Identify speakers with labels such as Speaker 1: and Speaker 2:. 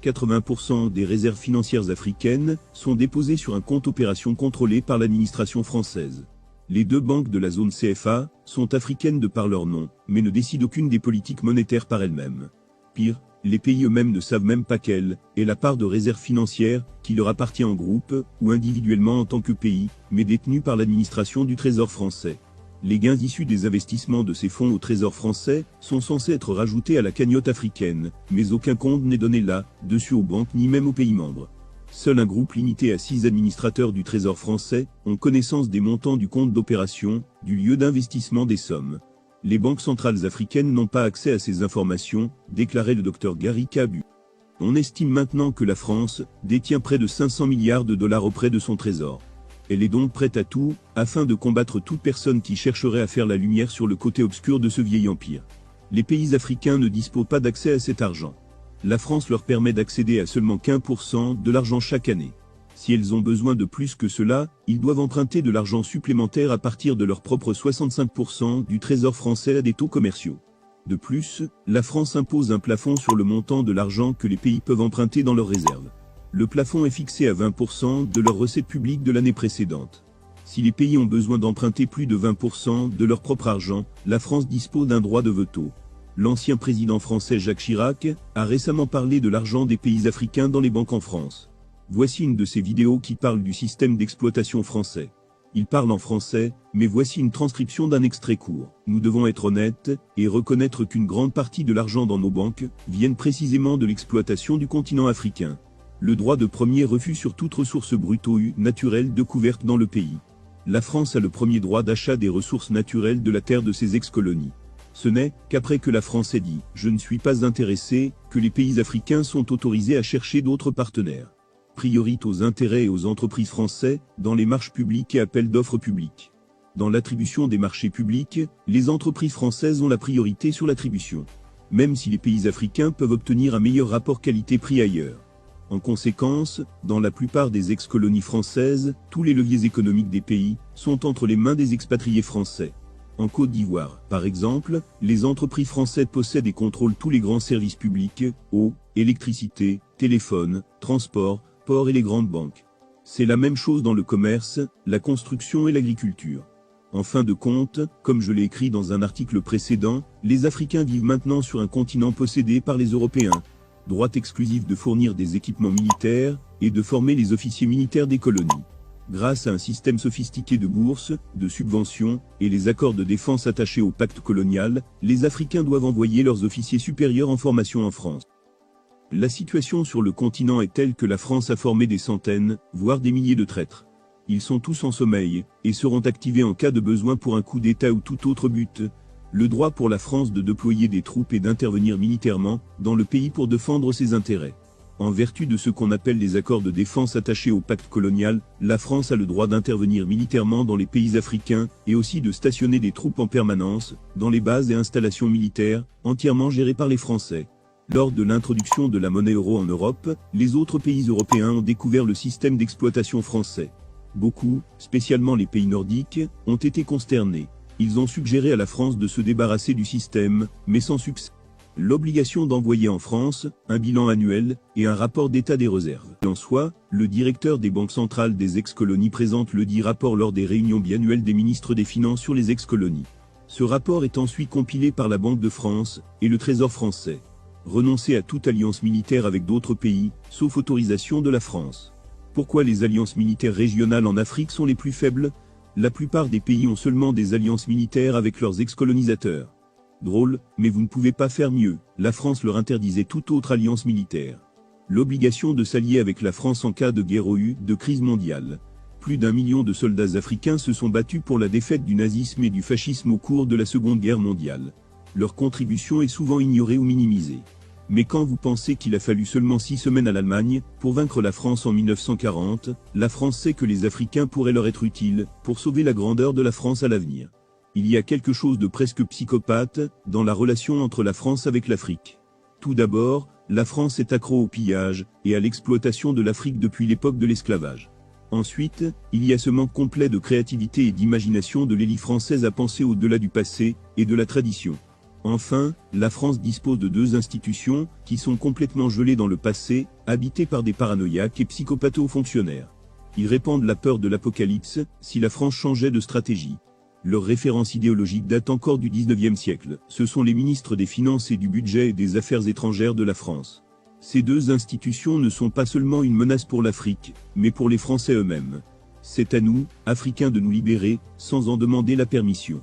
Speaker 1: 80% des réserves financières africaines sont déposées sur un compte opération contrôlé par l'administration française. Les deux banques de la zone CFA sont africaines de par leur nom, mais ne décident aucune des politiques monétaires par elles-mêmes. Pire, les pays eux-mêmes ne savent même pas quelle est la part de réserves financières qui leur appartient en groupe ou individuellement en tant que pays, mais détenue par l'administration du Trésor français. Les gains issus des investissements de ces fonds au Trésor français sont censés être rajoutés à la cagnotte africaine, mais aucun compte n'est donné là-dessus aux banques ni même aux pays membres. Seul un groupe limité à 6 administrateurs du Trésor français ont connaissance des montants du compte d'opération, du lieu d'investissement des sommes. Les banques centrales africaines n'ont pas accès à ces informations, déclarait le Dr Gary Kabu. On estime maintenant que la France détient près de 500 milliards de dollars auprès de son trésor. Elle est donc prête à tout, afin de combattre toute personne qui chercherait à faire la lumière sur le côté obscur de ce vieil empire. Les pays africains ne disposent pas d'accès à cet argent. La France leur permet d'accéder à seulement 15% de l'argent chaque année. Si elles ont besoin de plus que cela, ils doivent emprunter de l'argent supplémentaire à partir de leur propre 65% du Trésor français à des taux commerciaux. De plus, la France impose un plafond sur le montant de l'argent que les pays peuvent emprunter dans leurs réserves. Le plafond est fixé à 20% de leurs recettes publiques de l'année précédente. Si les pays ont besoin d'emprunter plus de 20% de leur propre argent, la France dispose d'un droit de veto. L'ancien président français Jacques Chirac a récemment parlé de l'argent des pays africains dans les banques en France. Voici une de ces vidéos qui parle du système d'exploitation français. Il parle en français, mais voici une transcription d'un extrait court. Nous devons être honnêtes et reconnaître qu'une grande partie de l'argent dans nos banques viennent précisément de l'exploitation du continent africain. Le droit de premier refus sur toute ressource brute ou naturelle découverte dans le pays. La France a le premier droit d'achat des ressources naturelles de la terre de ses ex-colonies. Ce n'est qu'après que la France ait dit « Je ne suis pas intéressé » que les pays africains sont autorisés à chercher d'autres partenaires. Priorité aux intérêts et aux entreprises françaises dans les marches publiques et appels d'offres publics. Dans l'attribution des marchés publics, les entreprises françaises ont la priorité sur l'attribution. Même si les pays africains peuvent obtenir un meilleur rapport qualité-prix ailleurs. En conséquence, dans la plupart des ex-colonies françaises, tous les leviers économiques des pays sont entre les mains des expatriés français. En Côte d'Ivoire, par exemple, les entreprises françaises possèdent et contrôlent tous les grands services publics, eau, électricité, téléphone, transport, port et les grandes banques. C'est la même chose dans le commerce, la construction et l'agriculture. En fin de compte, comme je l'ai écrit dans un article précédent, les Africains vivent maintenant sur un continent possédé par les Européens. Droit exclusif de fournir des équipements militaires et de former les officiers militaires des colonies. Grâce à un système sophistiqué de bourses, de subventions et les accords de défense attachés au pacte colonial, les Africains doivent envoyer leurs officiers supérieurs en formation en France. La situation sur le continent est telle que la France a formé des centaines, voire des milliers de traîtres. Ils sont tous en sommeil et seront activés en cas de besoin pour un coup d'État ou tout autre but. Le droit pour la France de déployer des troupes et d'intervenir militairement dans le pays pour défendre ses intérêts. En vertu de ce qu'on appelle les accords de défense attachés au pacte colonial, la France a le droit d'intervenir militairement dans les pays africains et aussi de stationner des troupes en permanence dans les bases et installations militaires entièrement gérées par les Français. Lors de l'introduction de la monnaie euro en Europe, les autres pays européens ont découvert le système d'exploitation français. Beaucoup, spécialement les pays nordiques, ont été consternés. Ils ont suggéré à la France de se débarrasser du système, mais sans succès. L'obligation d'envoyer en France un bilan annuel et un rapport d'état des réserves. En soi, le directeur des banques centrales des ex-colonies présente le dit rapport lors des réunions biannuelles des ministres des Finances sur les ex-colonies. Ce rapport est ensuite compilé par la Banque de France et le Trésor français. Renoncer à toute alliance militaire avec d'autres pays, sauf autorisation de la France. Pourquoi les alliances militaires régionales en Afrique sont les plus faibles ? La plupart des pays ont seulement des alliances militaires avec leurs ex-colonisateurs. Drôle, mais vous ne pouvez pas faire mieux, la France leur interdisait toute autre alliance militaire. L'obligation de s'allier avec la France en cas de guerre ou de crise mondiale. Plus d'1 million de soldats africains se sont battus pour la défaite du nazisme et du fascisme au cours de la Seconde Guerre mondiale. Leur contribution est souvent ignorée ou minimisée. Mais quand vous pensez qu'il a fallu seulement 6 semaines à l'Allemagne pour vaincre la France en 1940, la France sait que les Africains pourraient leur être utiles pour sauver la grandeur de la France à l'avenir. Il y a quelque chose de presque psychopathe dans la relation entre la France avec l'Afrique. Tout d'abord, la France est accro au pillage et à l'exploitation de l'Afrique depuis l'époque de l'esclavage. Ensuite, il y a ce manque complet de créativité et d'imagination de l'élite française à penser au-delà du passé et de la tradition. Enfin, la France dispose de deux institutions, qui sont complètement gelées dans le passé, habitées par des paranoïaques et psychopatho-fonctionnaires. Ils répandent la peur de l'apocalypse, si la France changeait de stratégie. Leur référence idéologique date encore du XIXe siècle. Ce sont les ministres des Finances et du Budget et des Affaires étrangères de la France. Ces deux institutions ne sont pas seulement une menace pour l'Afrique, mais pour les Français eux-mêmes. C'est à nous, Africains, de nous libérer, sans en demander la permission.